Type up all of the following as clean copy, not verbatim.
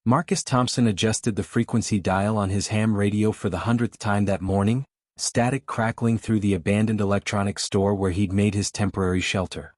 Marcus Thompson adjusted the frequency dial on his ham radio for the 100th time that morning, static crackling through the abandoned electronics store where he'd made his temporary shelter.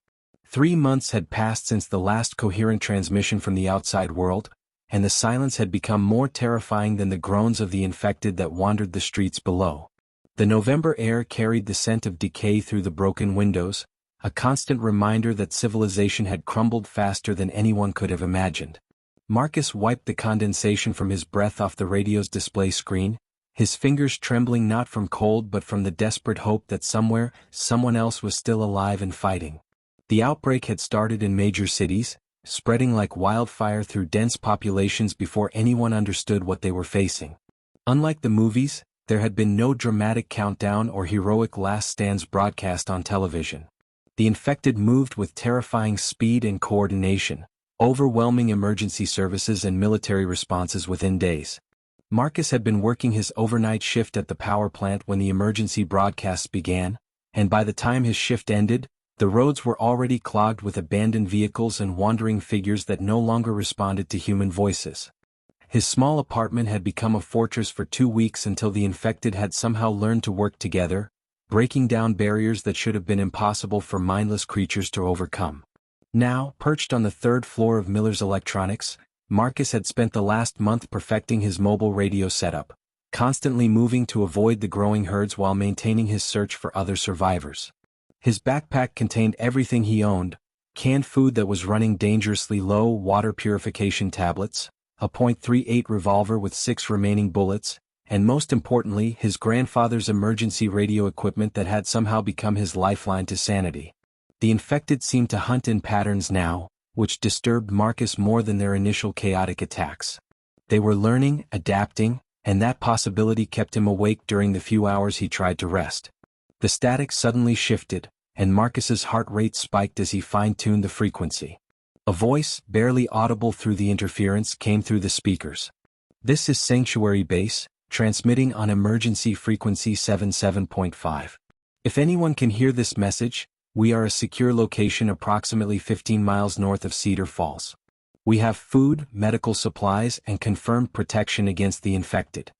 3 months had passed since the last coherent transmission from the outside world, and the silence had become more terrifying than the groans of the infected that wandered the streets below. The November air carried the scent of decay through the broken windows, a constant reminder that civilization had crumbled faster than anyone could have imagined. Marcus wiped the condensation from his breath off the radio's display screen, his fingers trembling not from cold but from the desperate hope that somewhere, someone else was still alive and fighting. The outbreak had started in major cities, spreading like wildfire through dense populations before anyone understood what they were facing. Unlike the movies, there had been no dramatic countdown or heroic last stands broadcast on television. The infected moved with terrifying speed and coordination, overwhelming emergency services and military responses within days. Marcus had been working his overnight shift at the power plant when the emergency broadcasts began, and by the time his shift ended, the roads were already clogged with abandoned vehicles and wandering figures that no longer responded to human voices. His small apartment had become a fortress for 2 weeks until the infected had somehow learned to work together, breaking down barriers that should have been impossible for mindless creatures to overcome. Now, perched on the 3rd floor of Miller's Electronics, Marcus had spent the last month perfecting his mobile radio setup, constantly moving to avoid the growing herds while maintaining his search for other survivors. His backpack contained everything he owned: canned food that was running dangerously low, water purification tablets, a .38 revolver with 6 remaining bullets, and most importantly his grandfather's emergency radio equipment that had somehow become his lifeline to sanity. The infected seemed to hunt in patterns now, which disturbed Marcus more than their initial chaotic attacks. They were learning, adapting, and that possibility kept him awake during the few hours he tried to rest. The static suddenly shifted, and Marcus's heart rate spiked as he fine-tuned the frequency. A voice, barely audible through the interference, came through the speakers. "This is Sanctuary Base, transmitting on emergency frequency 77.5. If anyone can hear this message, we are a secure location approximately 15 miles north of Cedar Falls. We have food, medical supplies, and confirmed protection against the infected.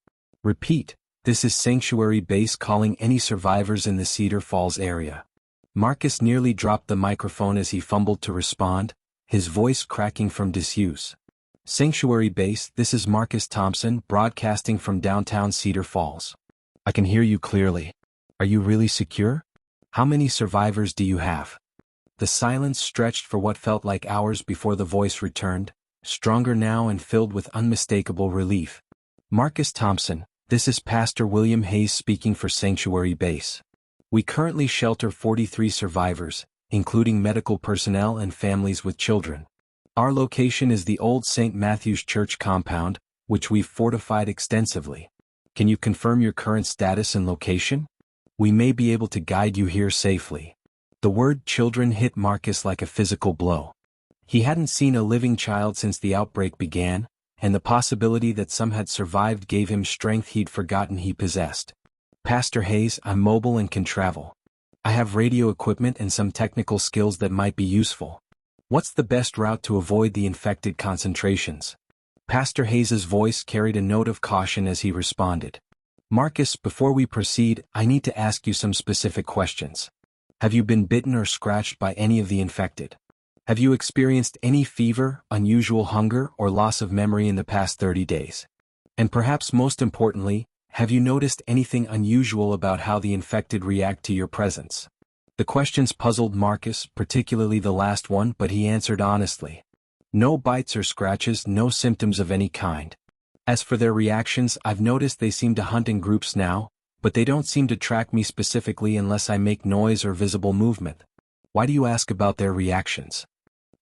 Repeat, this is Sanctuary Base calling any survivors in the Cedar Falls area." Marcus nearly dropped the microphone as he fumbled to respond, his voice cracking from disuse. "Sanctuary Base, this is Marcus Thompson, broadcasting from downtown Cedar Falls. I can hear you clearly. Are you really secure? How many survivors do you have?" The silence stretched for what felt like hours before the voice returned, stronger now and filled with unmistakable relief. "Marcus Thompson, this is Pastor William Hayes speaking for Sanctuary Base. We currently shelter 43 survivors, including medical personnel and families with children. Our location is the old St. Matthew's Church compound, which we've fortified extensively. Can you confirm your current status and location? We may be able to guide you here safely." The word children hit Marcus like a physical blow. He hadn't seen a living child since the outbreak began, and the possibility that some had survived gave him strength he'd forgotten he possessed. "Pastor Hayes, I'm mobile and can travel. I have radio equipment and some technical skills that might be useful. What's the best route to avoid the infected concentrations?" Pastor Hayes's voice carried a note of caution as he responded. "Marcus, before we proceed, I need to ask you some specific questions. Have you been bitten or scratched by any of the infected? Have you experienced any fever, unusual hunger, or loss of memory in the past 30 days? And perhaps most importantly, have you noticed anything unusual about how the infected react to your presence?" The questions puzzled Marcus, particularly the last one, but he answered honestly. "No bites or scratches, no symptoms of any kind. As for their reactions, I've noticed they seem to hunt in groups now, but they don't seem to track me specifically unless I make noise or visible movement. Why do you ask about their reactions?"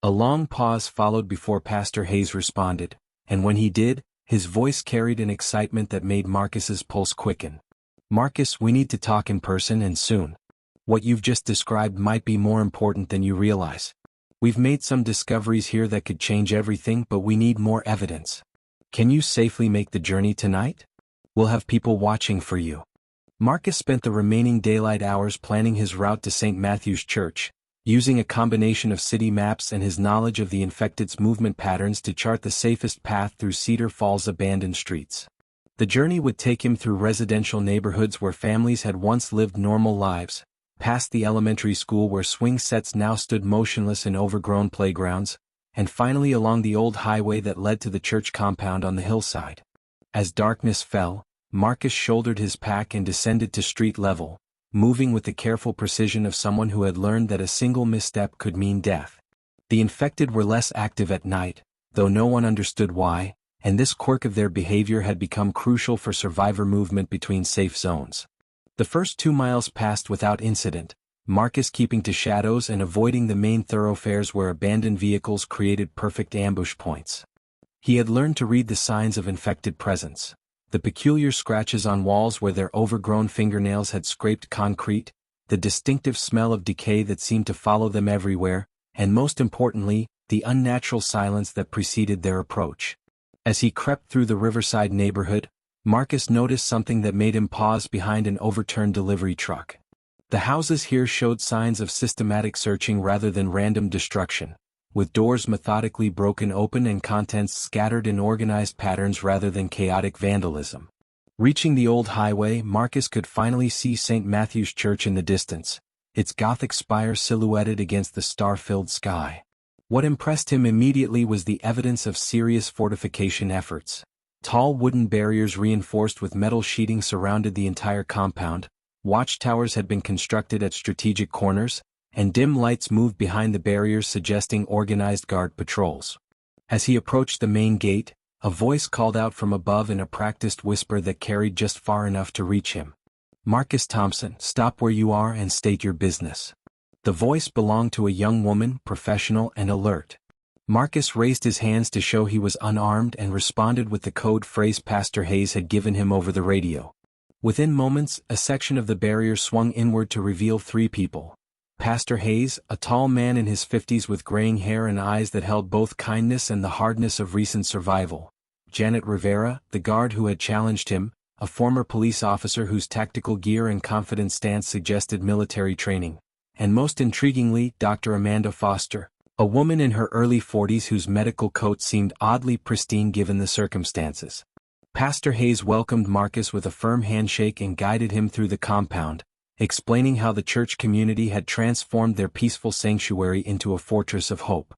A long pause followed before Pastor Hayes responded, and when he did, his voice carried an excitement that made Marcus's pulse quicken. "Marcus, we need to talk in person and soon. What you've just described might be more important than you realize. We've made some discoveries here that could change everything, but we need more evidence. Can you safely make the journey tonight? We'll have people watching for you." Marcus spent the remaining daylight hours planning his route to St. Matthew's Church, using a combination of city maps and his knowledge of the infected's movement patterns to chart the safest path through Cedar Falls' abandoned streets. The journey would take him through residential neighborhoods where families had once lived normal lives, past the elementary school where swing sets now stood motionless in overgrown playgrounds, and finally along the old highway that led to the church compound on the hillside. As darkness fell, Marcus shouldered his pack and descended to street level, moving with the careful precision of someone who had learned that a single misstep could mean death. The infected were less active at night, though no one understood why, and this quirk of their behavior had become crucial for survivor movement between safe zones. The first 2 miles passed without incident, Marcus keeping to shadows and avoiding the main thoroughfares where abandoned vehicles created perfect ambush points. He had learned to read the signs of infected presence. The peculiar scratches on walls where their overgrown fingernails had scraped concrete, the distinctive smell of decay that seemed to follow them everywhere, and most importantly, the unnatural silence that preceded their approach. As he crept through the riverside neighborhood, Marcus noticed something that made him pause behind an overturned delivery truck. The houses here showed signs of systematic searching rather than random destruction, with doors methodically broken open and contents scattered in organized patterns rather than chaotic vandalism. Reaching the old highway, Marcus could finally see St. Matthew's Church in the distance, its Gothic spire silhouetted against the star-filled sky. What impressed him immediately was the evidence of serious fortification efforts. Tall wooden barriers reinforced with metal sheeting surrounded the entire compound, watchtowers had been constructed at strategic corners, and dim lights moved behind the barriers suggesting organized guard patrols. As he approached the main gate, a voice called out from above in a practiced whisper that carried just far enough to reach him. "Marcus Thompson, stop where you are and state your business." The voice belonged to a young woman, professional and alert. Marcus raised his hands to show he was unarmed and responded with the code phrase Pastor Hayes had given him over the radio. Within moments, a section of the barrier swung inward to reveal 3 people. Pastor Hayes, a tall man in his 50s with graying hair and eyes that held both kindness and the hardness of recent survival. Janet Rivera, the guard who had challenged him, a former police officer whose tactical gear and confident stance suggested military training. And most intriguingly, Dr. Amanda Foster, a woman in her early 40s whose medical coat seemed oddly pristine given the circumstances. Pastor Hayes welcomed Marcus with a firm handshake and guided him through the compound, explaining how the church community had transformed their peaceful sanctuary into a fortress of hope.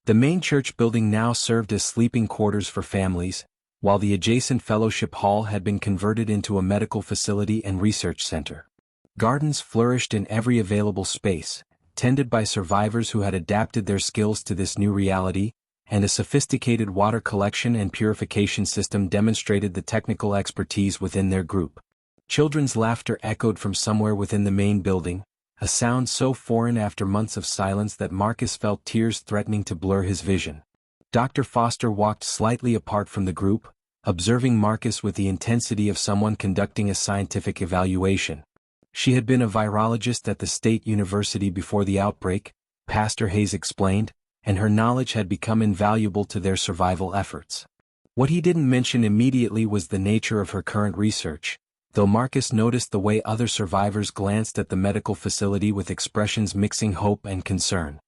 The main church building now served as sleeping quarters for families, while the adjacent fellowship hall had been converted into a medical facility and research center. Gardens flourished in every available space, tended by survivors who had adapted their skills to this new reality, and a sophisticated water collection and purification system demonstrated the technical expertise within their group. Children's laughter echoed from somewhere within the main building, a sound so foreign after months of silence that Marcus felt tears threatening to blur his vision. Dr. Foster walked slightly apart from the group, observing Marcus with the intensity of someone conducting a scientific evaluation. She had been a virologist at the state university before the outbreak, Pastor Hayes explained, and her knowledge had become invaluable to their survival efforts. What he didn't mention immediately was the nature of her current research, though Marcus noticed the way other survivors glanced at the medical facility with expressions mixing hope and concern.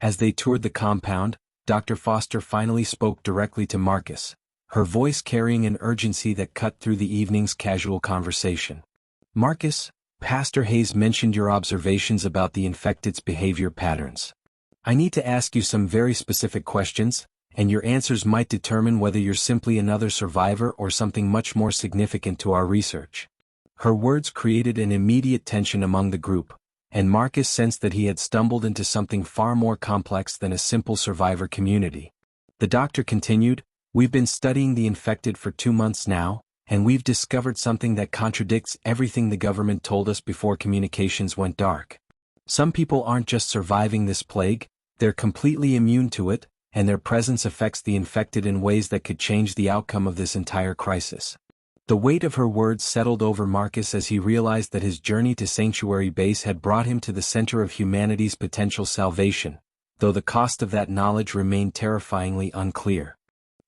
As they toured the compound, Dr. Foster finally spoke directly to Marcus, her voice carrying an urgency that cut through the evening's casual conversation. "Marcus, Pastor Hayes mentioned your observations about the infected's behavior patterns. I need to ask you some very specific questions, and your answers might determine whether you're simply another survivor or something much more significant to our research." Her words created an immediate tension among the group, and Marcus sensed that he had stumbled into something far more complex than a simple survivor community. The doctor continued, "We've been studying the infected for 2 months now, and we've discovered something that contradicts everything the government told us before communications went dark. Some people aren't just surviving this plague, they're completely immune to it, and their presence affects the infected in ways that could change the outcome of this entire crisis." The weight of her words settled over Marcus as he realized that his journey to Sanctuary Base had brought him to the center of humanity's potential salvation, though the cost of that knowledge remained terrifyingly unclear.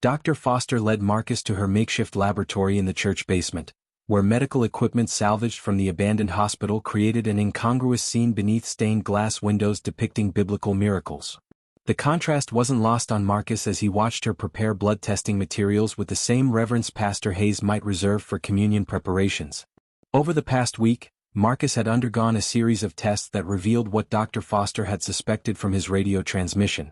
Dr. Foster led Marcus to her makeshift laboratory in the church basement, where medical equipment salvaged from the abandoned hospital created an incongruous scene beneath stained glass windows depicting biblical miracles. The contrast wasn't lost on Marcus as he watched her prepare blood testing materials with the same reverence Pastor Hayes might reserve for communion preparations. Over the past week, Marcus had undergone a series of tests that revealed what Dr. Foster had suspected from his radio transmission.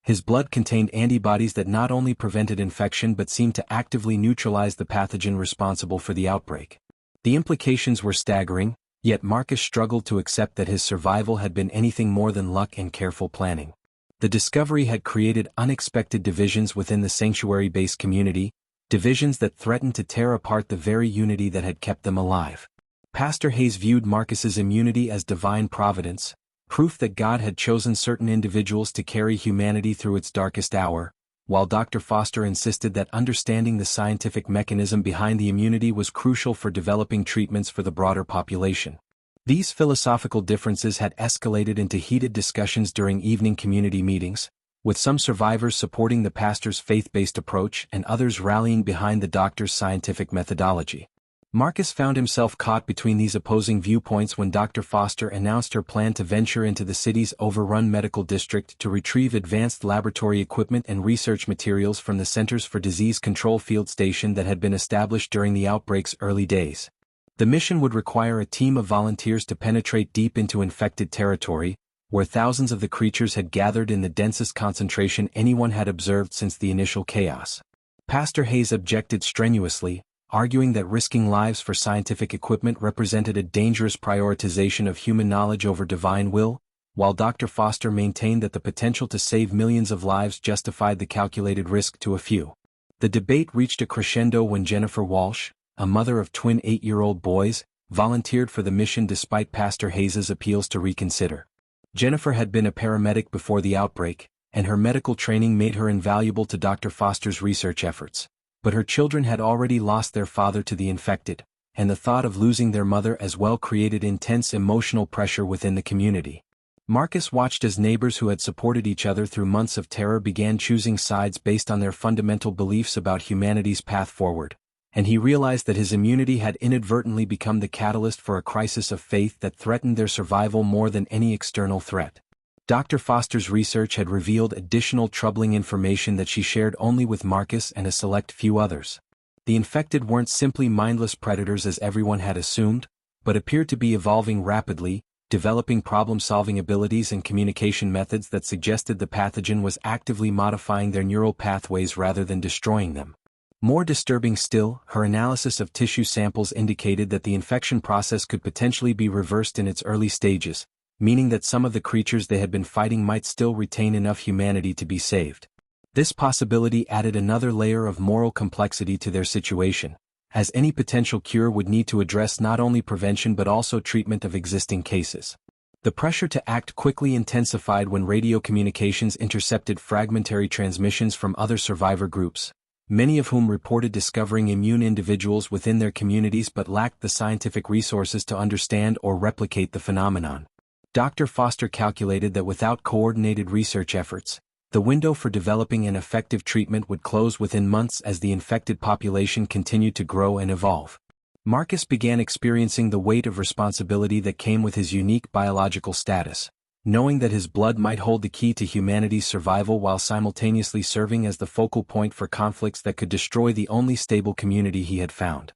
His blood contained antibodies that not only prevented infection but seemed to actively neutralize the pathogen responsible for the outbreak. The implications were staggering, yet Marcus struggled to accept that his survival had been anything more than luck and careful planning. The discovery had created unexpected divisions within the sanctuary-based community, divisions that threatened to tear apart the very unity that had kept them alive. Pastor Hayes viewed Marcus's immunity as divine providence, proof that God had chosen certain individuals to carry humanity through its darkest hour, while Dr. Foster insisted that understanding the scientific mechanism behind the immunity was crucial for developing treatments for the broader population. These philosophical differences had escalated into heated discussions during evening community meetings, with some survivors supporting the pastor's faith-based approach and others rallying behind the doctor's scientific methodology. Marcus found himself caught between these opposing viewpoints when Dr. Foster announced her plan to venture into the city's overrun medical district to retrieve advanced laboratory equipment and research materials from the Centers for Disease Control field station that had been established during the outbreak's early days. The mission would require a team of volunteers to penetrate deep into infected territory, where thousands of the creatures had gathered in the densest concentration anyone had observed since the initial chaos. Pastor Hayes objected strenuously, arguing that risking lives for scientific equipment represented a dangerous prioritization of human knowledge over divine will, while Dr. Foster maintained that the potential to save millions of lives justified the calculated risk to a few. The debate reached a crescendo when Jennifer Walsh, a mother of twin 8-year-old boys, volunteered for the mission despite Pastor Hayes's appeals to reconsider. Jennifer had been a paramedic before the outbreak, and her medical training made her invaluable to Dr. Foster's research efforts. But her children had already lost their father to the infected, and the thought of losing their mother as well created intense emotional pressure within the community. Marcus watched as neighbors who had supported each other through months of terror began choosing sides based on their fundamental beliefs about humanity's path forward, and he realized that his immunity had inadvertently become the catalyst for a crisis of faith that threatened their survival more than any external threat. Dr. Foster's research had revealed additional troubling information that she shared only with Marcus and a select few others. The infected weren't simply mindless predators as everyone had assumed, but appeared to be evolving rapidly, developing problem-solving abilities and communication methods that suggested the pathogen was actively modifying their neural pathways rather than destroying them. More disturbing still, her analysis of tissue samples indicated that the infection process could potentially be reversed in its early stages, meaning that some of the creatures they had been fighting might still retain enough humanity to be saved. This possibility added another layer of moral complexity to their situation, as any potential cure would need to address not only prevention but also treatment of existing cases. The pressure to act quickly intensified when radio communications intercepted fragmentary transmissions from other survivor groups, many of whom reported discovering immune individuals within their communities but lacked the scientific resources to understand or replicate the phenomenon. Dr. Foster calculated that without coordinated research efforts, the window for developing an effective treatment would close within months as the infected population continued to grow and evolve. Marcus began experiencing the weight of responsibility that came with his unique biological status, knowing that his blood might hold the key to humanity's survival while simultaneously serving as the focal point for conflicts that could destroy the only stable community he had found.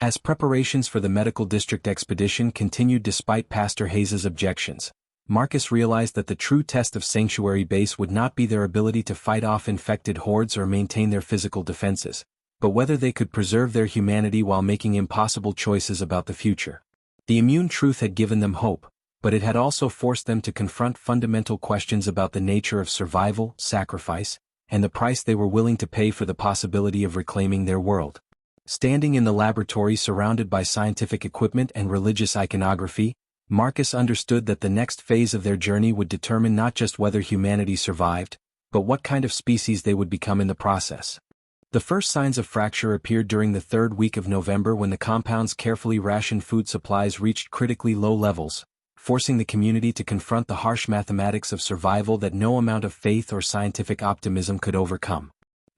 As preparations for the medical district expedition continued despite Pastor Hayes's objections, Marcus realized that the true test of Sanctuary Base would not be their ability to fight off infected hordes or maintain their physical defenses, but whether they could preserve their humanity while making impossible choices about the future. The immune truth had given them hope, but it had also forced them to confront fundamental questions about the nature of survival, sacrifice, and the price they were willing to pay for the possibility of reclaiming their world. Standing in the laboratory surrounded by scientific equipment and religious iconography, Marcus understood that the next phase of their journey would determine not just whether humanity survived, but what kind of species they would become in the process. The first signs of fracture appeared during the third week of November when the compound's carefully rationed food supplies reached critically low levels, forcing the community to confront the harsh mathematics of survival that no amount of faith or scientific optimism could overcome.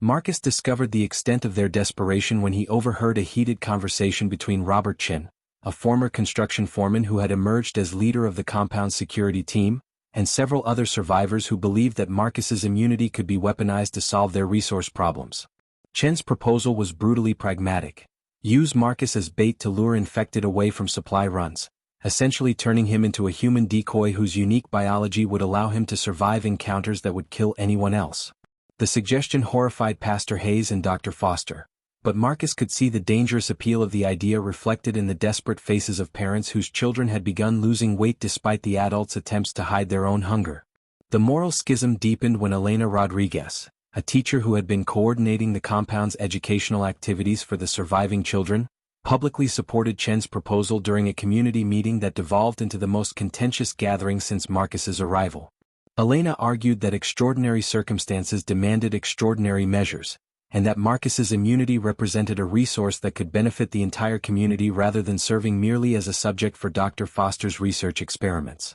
Marcus discovered the extent of their desperation when he overheard a heated conversation between Robert Chin, a former construction foreman who had emerged as leader of the compound's security team, and several other survivors who believed that Marcus's immunity could be weaponized to solve their resource problems. Chen's proposal was brutally pragmatic. Use Marcus as bait to lure infected away from supply runs, essentially turning him into a human decoy whose unique biology would allow him to survive encounters that would kill anyone else. The suggestion horrified Pastor Hayes and Dr. Foster, but Marcus could see the dangerous appeal of the idea reflected in the desperate faces of parents whose children had begun losing weight despite the adults' attempts to hide their own hunger. The moral schism deepened when Elena Rodriguez, a teacher who had been coordinating the compound's educational activities for the surviving children, publicly supported Chen's proposal during a community meeting that devolved into the most contentious gathering since Marcus's arrival. Elena argued that extraordinary circumstances demanded extraordinary measures, and that Marcus's immunity represented a resource that could benefit the entire community rather than serving merely as a subject for Dr. Foster's research experiments.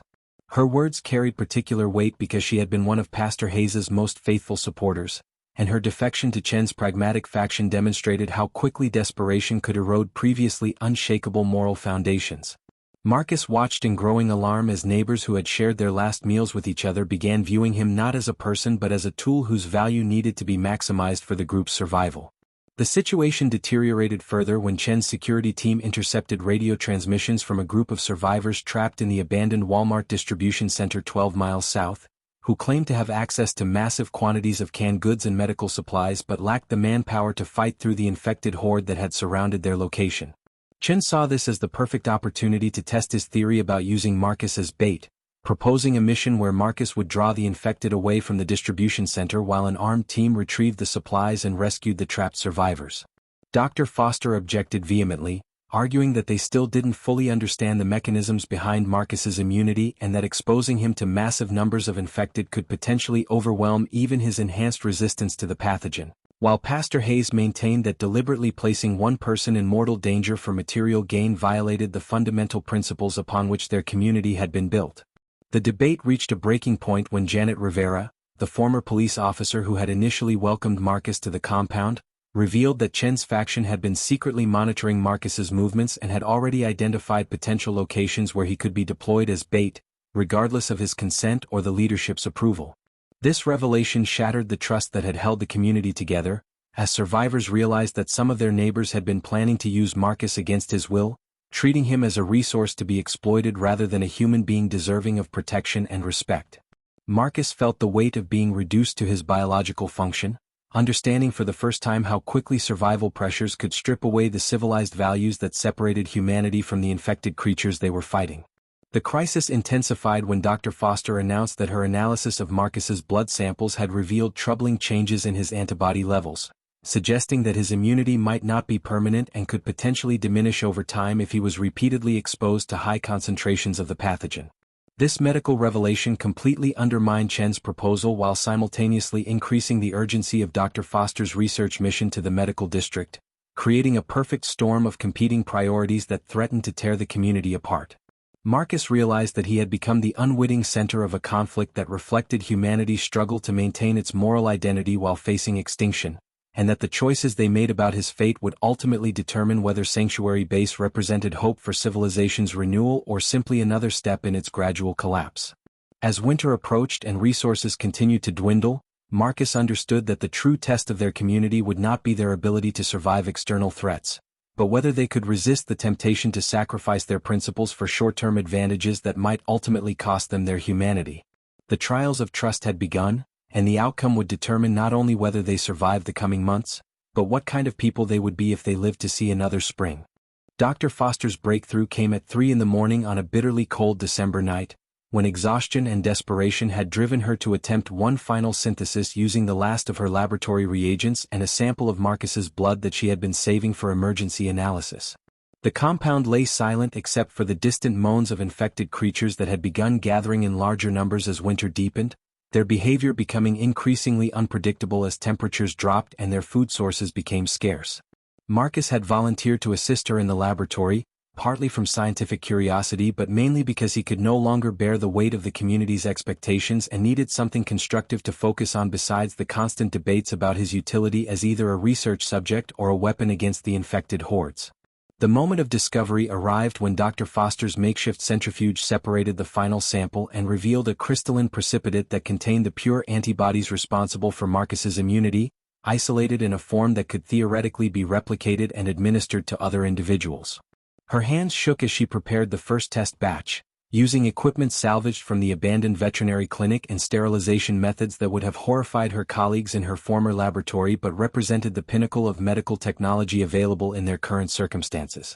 Her words carried particular weight because she had been one of Pastor Hayes's most faithful supporters, and her defection to Chen's pragmatic faction demonstrated how quickly desperation could erode previously unshakable moral foundations. Marcus watched in growing alarm as neighbors who had shared their last meals with each other began viewing him not as a person but as a tool whose value needed to be maximized for the group's survival. The situation deteriorated further when Chen's security team intercepted radio transmissions from a group of survivors trapped in the abandoned Walmart distribution center 12 miles south, who claimed to have access to massive quantities of canned goods and medical supplies but lacked the manpower to fight through the infected horde that had surrounded their location. Chen saw this as the perfect opportunity to test his theory about using Marcus as bait, proposing a mission where Marcus would draw the infected away from the distribution center while an armed team retrieved the supplies and rescued the trapped survivors. Dr. Foster objected vehemently, arguing that they still didn't fully understand the mechanisms behind Marcus's immunity and that exposing him to massive numbers of infected could potentially overwhelm even his enhanced resistance to the pathogen, while Pastor Hayes maintained that deliberately placing one person in mortal danger for material gain violated the fundamental principles upon which their community had been built. The debate reached a breaking point when Janet Rivera, the former police officer who had initially welcomed Marcus to the compound, revealed that Chen's faction had been secretly monitoring Marcus's movements and had already identified potential locations where he could be deployed as bait, regardless of his consent or the leadership's approval. This revelation shattered the trust that had held the community together, as survivors realized that some of their neighbors had been planning to use Marcus against his will, treating him as a resource to be exploited rather than a human being deserving of protection and respect. Marcus felt the weight of being reduced to his biological function, understanding for the first time how quickly survival pressures could strip away the civilized values that separated humanity from the infected creatures they were fighting. The crisis intensified when Dr. Foster announced that her analysis of Marcus's blood samples had revealed troubling changes in his antibody levels, suggesting that his immunity might not be permanent and could potentially diminish over time if he was repeatedly exposed to high concentrations of the pathogen. This medical revelation completely undermined Chen's proposal while simultaneously increasing the urgency of Dr. Foster's research mission to the medical district, creating a perfect storm of competing priorities that threatened to tear the community apart. Marcus realized that he had become the unwitting center of a conflict that reflected humanity's struggle to maintain its moral identity while facing extinction, and that the choices they made about his fate would ultimately determine whether Sanctuary Base represented hope for civilization's renewal or simply another step in its gradual collapse. As winter approached and resources continued to dwindle, Marcus understood that the true test of their community would not be their ability to survive external threats, but whether they could resist the temptation to sacrifice their principles for short-term advantages that might ultimately cost them their humanity. The trials of trust had begun, and the outcome would determine not only whether they survived the coming months, but what kind of people they would be if they lived to see another spring. Dr. Foster's breakthrough came at 3 a.m. on a bitterly cold December night, when exhaustion and desperation had driven her to attempt one final synthesis using the last of her laboratory reagents and a sample of Marcus's blood that she had been saving for emergency analysis. The compound lay silent except for the distant moans of infected creatures that had begun gathering in larger numbers as winter deepened, their behavior becoming increasingly unpredictable as temperatures dropped and their food sources became scarce. Marcus had volunteered to assist her in the laboratory, partly from scientific curiosity but mainly because he could no longer bear the weight of the community's expectations and needed something constructive to focus on besides the constant debates about his utility as either a research subject or a weapon against the infected hordes. The moment of discovery arrived when Dr. Foster's makeshift centrifuge separated the final sample and revealed a crystalline precipitate that contained the pure antibodies responsible for Marcus's immunity, isolated in a form that could theoretically be replicated and administered to other individuals. Her hands shook as she prepared the first test batch, using equipment salvaged from the abandoned veterinary clinic and sterilization methods that would have horrified her colleagues in her former laboratory but represented the pinnacle of medical technology available in their current circumstances.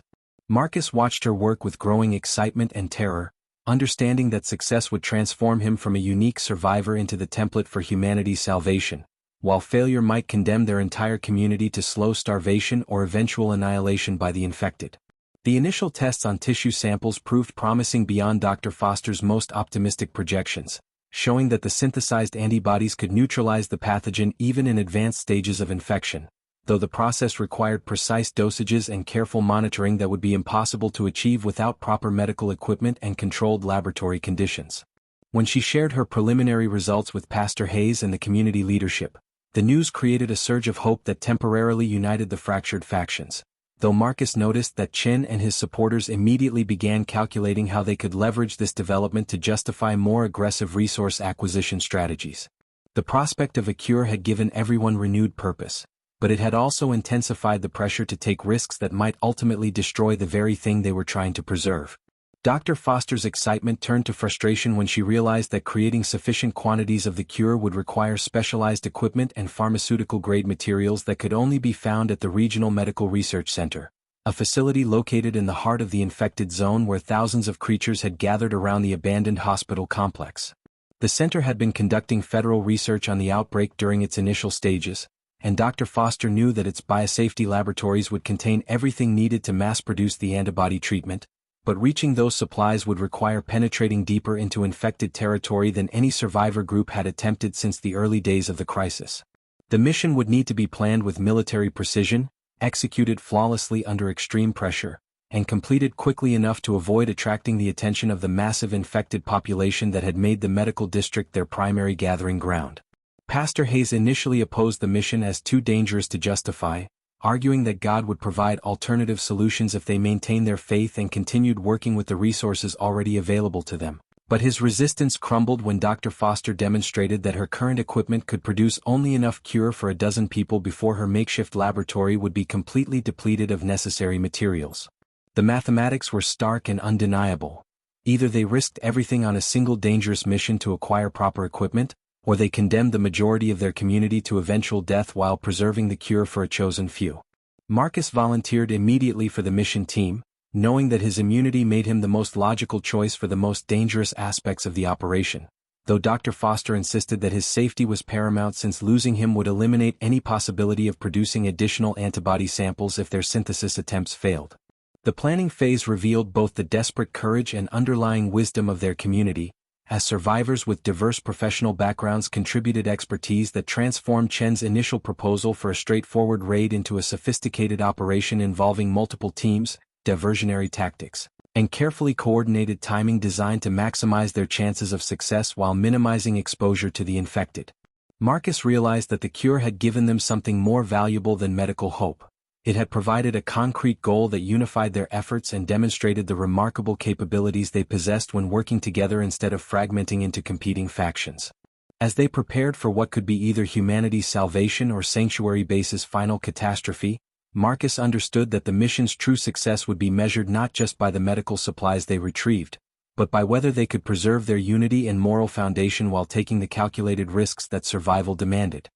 Marcus watched her work with growing excitement and terror, understanding that success would transform him from a unique survivor into the template for humanity's salvation, while failure might condemn their entire community to slow starvation or eventual annihilation by the infected. The initial tests on tissue samples proved promising beyond Dr. Foster's most optimistic projections, showing that the synthesized antibodies could neutralize the pathogen even in advanced stages of infection, though the process required precise dosages and careful monitoring that would be impossible to achieve without proper medical equipment and controlled laboratory conditions. When she shared her preliminary results with Pastor Hayes and the community leadership, the news created a surge of hope that temporarily united the fractured factions. Though Marcus noticed that Chen and his supporters immediately began calculating how they could leverage this development to justify more aggressive resource acquisition strategies. The prospect of a cure had given everyone renewed purpose, but it had also intensified the pressure to take risks that might ultimately destroy the very thing they were trying to preserve. Dr. Foster's excitement turned to frustration when she realized that creating sufficient quantities of the cure would require specialized equipment and pharmaceutical-grade materials that could only be found at the Regional Medical Research Center, a facility located in the heart of the infected zone where thousands of creatures had gathered around the abandoned hospital complex. The center had been conducting federal research on the outbreak during its initial stages, and Dr. Foster knew that its biosafety laboratories would contain everything needed to mass-produce the antibody treatment, but reaching those supplies would require penetrating deeper into infected territory than any survivor group had attempted since the early days of the crisis. The mission would need to be planned with military precision, executed flawlessly under extreme pressure, and completed quickly enough to avoid attracting the attention of the massive infected population that had made the medical district their primary gathering ground. Pastor Hayes initially opposed the mission as too dangerous to justify, arguing that God would provide alternative solutions if they maintained their faith and continued working with the resources already available to them. But his resistance crumbled when Dr. Foster demonstrated that her current equipment could produce only enough cure for a dozen people before her makeshift laboratory would be completely depleted of necessary materials. The mathematics were stark and undeniable. Either they risked everything on a single dangerous mission to acquire proper equipment, or they condemned the majority of their community to eventual death while preserving the cure for a chosen few. Marcus volunteered immediately for the mission team, knowing that his immunity made him the most logical choice for the most dangerous aspects of the operation, though Dr. Foster insisted that his safety was paramount since losing him would eliminate any possibility of producing additional antibody samples if their synthesis attempts failed. The planning phase revealed both the desperate courage and underlying wisdom of their community, as survivors with diverse professional backgrounds contributed expertise that transformed Chen's initial proposal for a straightforward raid into a sophisticated operation involving multiple teams, diversionary tactics, and carefully coordinated timing designed to maximize their chances of success while minimizing exposure to the infected. Marcus realized that the cure had given them something more valuable than medical hope. It had provided a concrete goal that unified their efforts and demonstrated the remarkable capabilities they possessed when working together instead of fragmenting into competing factions. As they prepared for what could be either humanity's salvation or Sanctuary Base's final catastrophe, Marcus understood that the mission's true success would be measured not just by the medical supplies they retrieved, but by whether they could preserve their unity and moral foundation while taking the calculated risks that survival demanded.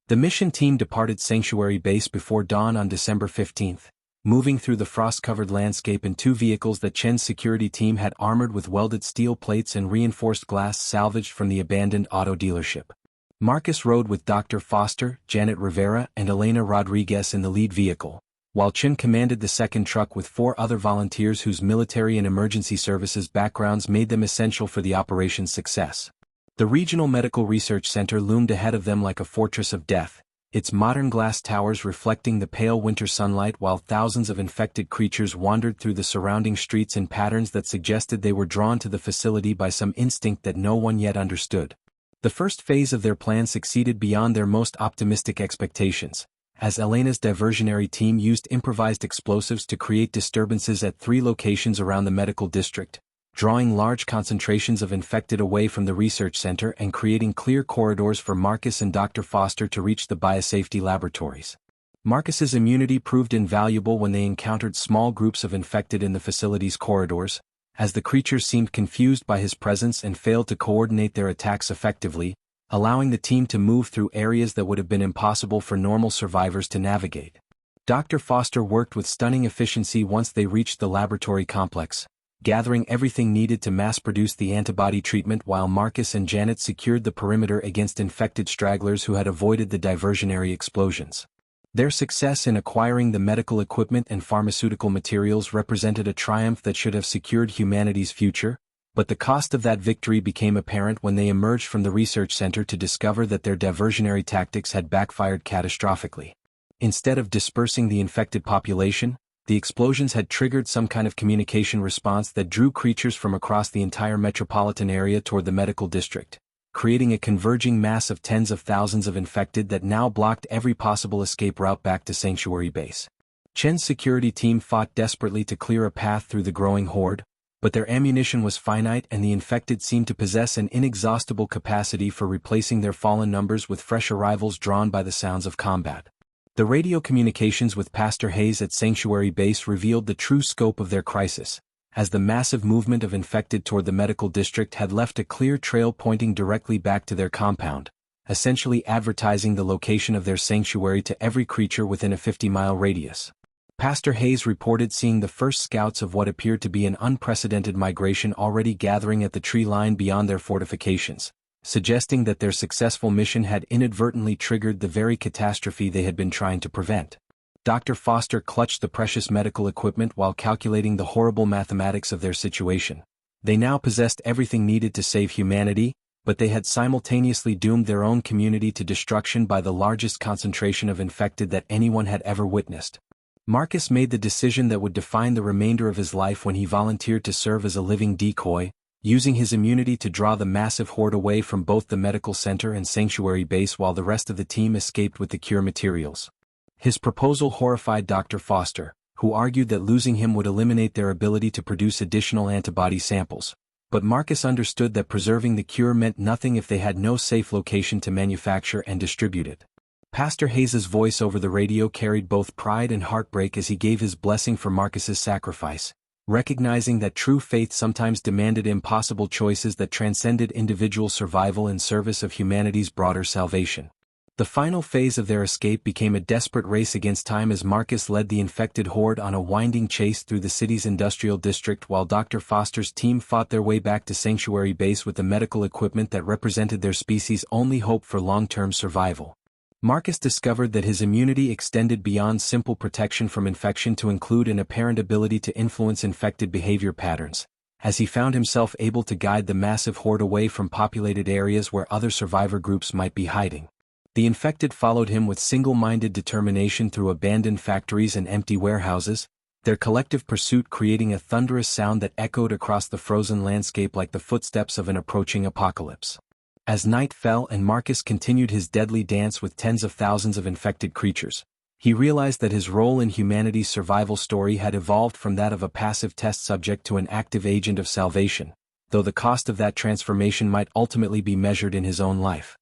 The mission team departed Sanctuary Base before dawn on December 15, moving through the frost-covered landscape in two vehicles that Chen's security team had armored with welded steel plates and reinforced glass salvaged from the abandoned auto dealership. Marcus rode with Dr. Foster, Janet Rivera, and Elena Rodriguez in the lead vehicle, while Chen commanded the second truck with 4 other volunteers whose military and emergency services backgrounds made them essential for the operation's success. The Regional Medical Research Center loomed ahead of them like a fortress of death, its modern glass towers reflecting the pale winter sunlight while thousands of infected creatures wandered through the surrounding streets in patterns that suggested they were drawn to the facility by some instinct that no one yet understood. The first phase of their plan succeeded beyond their most optimistic expectations, as Elena's diversionary team used improvised explosives to create disturbances at 3 locations around the medical district, drawing large concentrations of infected away from the research center and creating clear corridors for Marcus and Dr. Foster to reach the biosafety laboratories. Marcus's immunity proved invaluable when they encountered small groups of infected in the facility's corridors, as the creatures seemed confused by his presence and failed to coordinate their attacks effectively, allowing the team to move through areas that would have been impossible for normal survivors to navigate. Dr. Foster worked with stunning efficiency once they reached the laboratory complex, gathering everything needed to mass-produce the antibody treatment while Marcus and Janet secured the perimeter against infected stragglers who had avoided the diversionary explosions. Their success in acquiring the medical equipment and pharmaceutical materials represented a triumph that should have secured humanity's future, but the cost of that victory became apparent when they emerged from the research center to discover that their diversionary tactics had backfired catastrophically. Instead of dispersing the infected population, the explosions had triggered some kind of communication response that drew creatures from across the entire metropolitan area toward the medical district, creating a converging mass of tens of thousands of infected that now blocked every possible escape route back to Sanctuary Base. Chen's security team fought desperately to clear a path through the growing horde, but their ammunition was finite and the infected seemed to possess an inexhaustible capacity for replacing their fallen numbers with fresh arrivals drawn by the sounds of combat. The radio communications with Pastor Hayes at Sanctuary Base revealed the true scope of their crisis, as the massive movement of infected toward the medical district had left a clear trail pointing directly back to their compound, essentially advertising the location of their sanctuary to every creature within a 50-mile radius. Pastor Hayes reported seeing the first scouts of what appeared to be an unprecedented migration already gathering at the tree line beyond their fortifications, suggesting that their successful mission had inadvertently triggered the very catastrophe they had been trying to prevent. Dr. Foster clutched the precious medical equipment while calculating the horrible mathematics of their situation. They now possessed everything needed to save humanity, but they had simultaneously doomed their own community to destruction by the largest concentration of infected that anyone had ever witnessed. Marcus made the decision that would define the remainder of his life when he volunteered to serve as a living decoy, using his immunity to draw the massive horde away from both the medical center and Sanctuary Base while the rest of the team escaped with the cure materials. His proposal horrified Dr. Foster, who argued that losing him would eliminate their ability to produce additional antibody samples, but Marcus understood that preserving the cure meant nothing if they had no safe location to manufacture and distribute it. Pastor Hayes's voice over the radio carried both pride and heartbreak as he gave his blessing for Marcus's sacrifice, recognizing that true faith sometimes demanded impossible choices that transcended individual survival in service of humanity's broader salvation. The final phase of their escape became a desperate race against time as Marcus led the infected horde on a winding chase through the city's industrial district while Dr. Foster's team fought their way back to Sanctuary Base with the medical equipment that represented their species' only hope for long-term survival. Marcus discovered that his immunity extended beyond simple protection from infection to include an apparent ability to influence infected behavior patterns, as he found himself able to guide the massive horde away from populated areas where other survivor groups might be hiding. The infected followed him with single-minded determination through abandoned factories and empty warehouses, their collective pursuit creating a thunderous sound that echoed across the frozen landscape like the footsteps of an approaching apocalypse. As night fell and Marcus continued his deadly dance with tens of thousands of infected creatures, he realized that his role in humanity's survival story had evolved from that of a passive test subject to an active agent of salvation, though the cost of that transformation might ultimately be measured in his own life.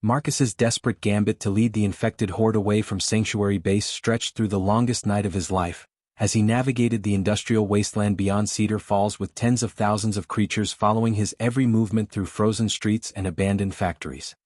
Marcus's desperate gambit to lead the infected horde away from Sanctuary Base stretched through the longest night of his life, as he navigated the industrial wasteland beyond Cedar Falls with tens of thousands of creatures following his every movement through frozen streets and abandoned factories.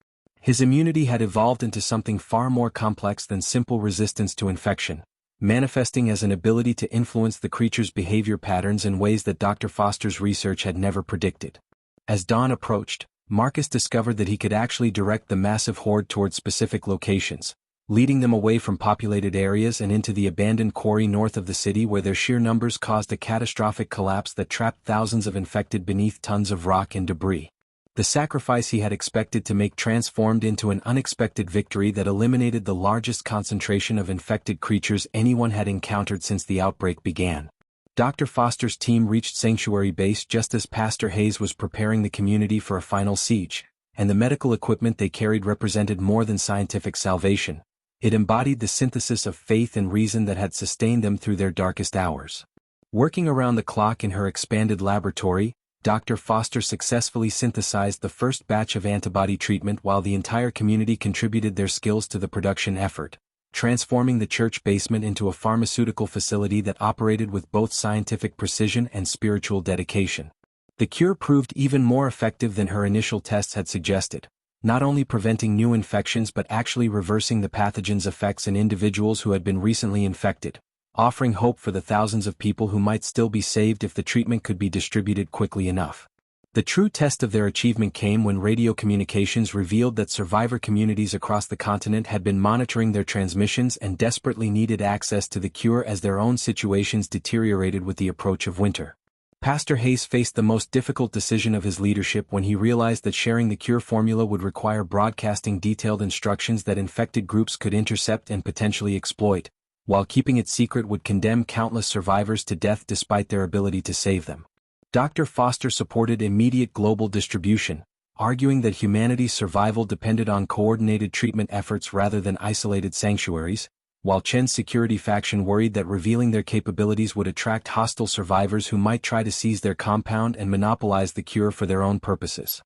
His immunity had evolved into something far more complex than simple resistance to infection, manifesting as an ability to influence the creature's behavior patterns in ways that Dr. Foster's research had never predicted. As dawn approached, Marcus discovered that he could actually direct the massive horde towards specific locations, leading them away from populated areas and into the abandoned quarry north of the city where their sheer numbers caused a catastrophic collapse that trapped thousands of infected beneath tons of rock and debris. The sacrifice he had expected to make transformed into an unexpected victory that eliminated the largest concentration of infected creatures anyone had encountered since the outbreak began. Dr. Foster's team reached Sanctuary Base just as Pastor Hayes was preparing the community for a final siege, and the medical equipment they carried represented more than scientific salvation. It embodied the synthesis of faith and reason that had sustained them through their darkest hours. Working around the clock in her expanded laboratory, Dr. Foster successfully synthesized the first batch of antibody treatment while the entire community contributed their skills to the production effort, transforming the church basement into a pharmaceutical facility that operated with both scientific precision and spiritual dedication. The cure proved even more effective than her initial tests had suggested, not only preventing new infections but actually reversing the pathogen's effects in individuals who had been recently infected, offering hope for the thousands of people who might still be saved if the treatment could be distributed quickly enough. The true test of their achievement came when radio communications revealed that survivor communities across the continent had been monitoring their transmissions and desperately needed access to the cure as their own situations deteriorated with the approach of winter. Pastor Hayes faced the most difficult decision of his leadership when he realized that sharing the cure formula would require broadcasting detailed instructions that infected groups could intercept and potentially exploit, while keeping it secret would condemn countless survivors to death despite their ability to save them. Dr. Foster supported immediate global distribution, arguing that humanity's survival depended on coordinated treatment efforts rather than isolated sanctuaries, while Chen's security faction worried that revealing their capabilities would attract hostile survivors who might try to seize their compound and monopolize the cure for their own purposes.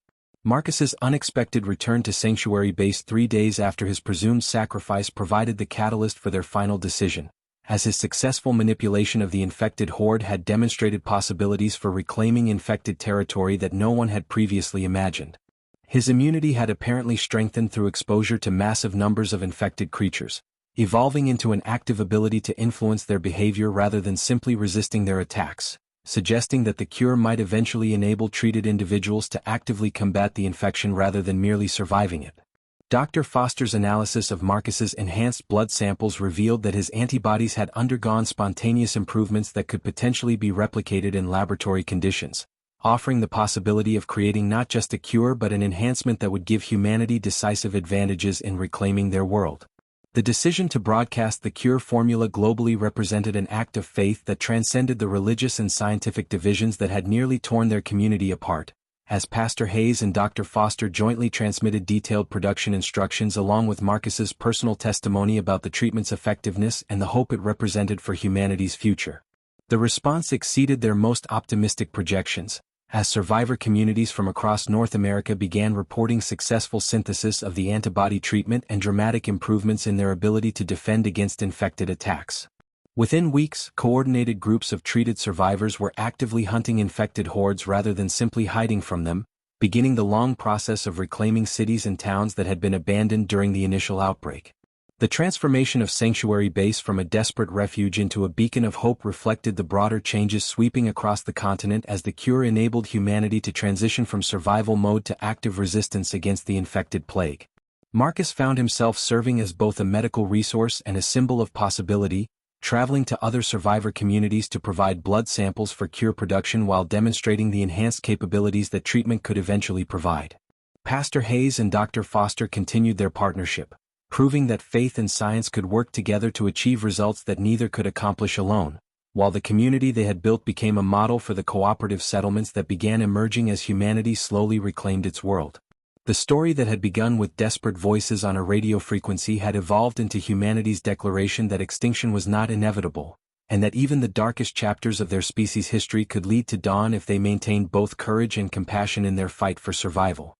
Marcus's unexpected return to Sanctuary Base 3 days after his presumed sacrifice provided the catalyst for their final decision, as his successful manipulation of the infected horde had demonstrated possibilities for reclaiming infected territory that no one had previously imagined. His immunity had apparently strengthened through exposure to massive numbers of infected creatures, evolving into an active ability to influence their behavior rather than simply resisting their attacks, suggesting that the cure might eventually enable treated individuals to actively combat the infection rather than merely surviving it. Dr. Foster's analysis of Marcus's enhanced blood samples revealed that his antibodies had undergone spontaneous improvements that could potentially be replicated in laboratory conditions, offering the possibility of creating not just a cure but an enhancement that would give humanity decisive advantages in reclaiming their world. The decision to broadcast the cure formula globally represented an act of faith that transcended the religious and scientific divisions that had nearly torn their community apart, as Pastor Hayes and Dr. Foster jointly transmitted detailed production instructions along with Marcus's personal testimony about the treatment's effectiveness and the hope it represented for humanity's future. The response exceeded their most optimistic projections, as survivor communities from across North America began reporting successful synthesis of the antibody treatment and dramatic improvements in their ability to defend against infected attacks. Within weeks, coordinated groups of treated survivors were actively hunting infected hordes rather than simply hiding from them, beginning the long process of reclaiming cities and towns that had been abandoned during the initial outbreak. The transformation of Sanctuary Base from a desperate refuge into a beacon of hope reflected the broader changes sweeping across the continent as the cure enabled humanity to transition from survival mode to active resistance against the infected plague. Marcus found himself serving as both a medical resource and a symbol of possibility, traveling to other survivor communities to provide blood samples for cure production while demonstrating the enhanced capabilities that treatment could eventually provide. Pastor Hayes and Dr. Foster continued their partnership, proving that faith and science could work together to achieve results that neither could accomplish alone, while the community they had built became a model for the cooperative settlements that began emerging as humanity slowly reclaimed its world. The story that had begun with desperate voices on a radio frequency had evolved into humanity's declaration that extinction was not inevitable, and that even the darkest chapters of their species' history could lead to dawn if they maintained both courage and compassion in their fight for survival.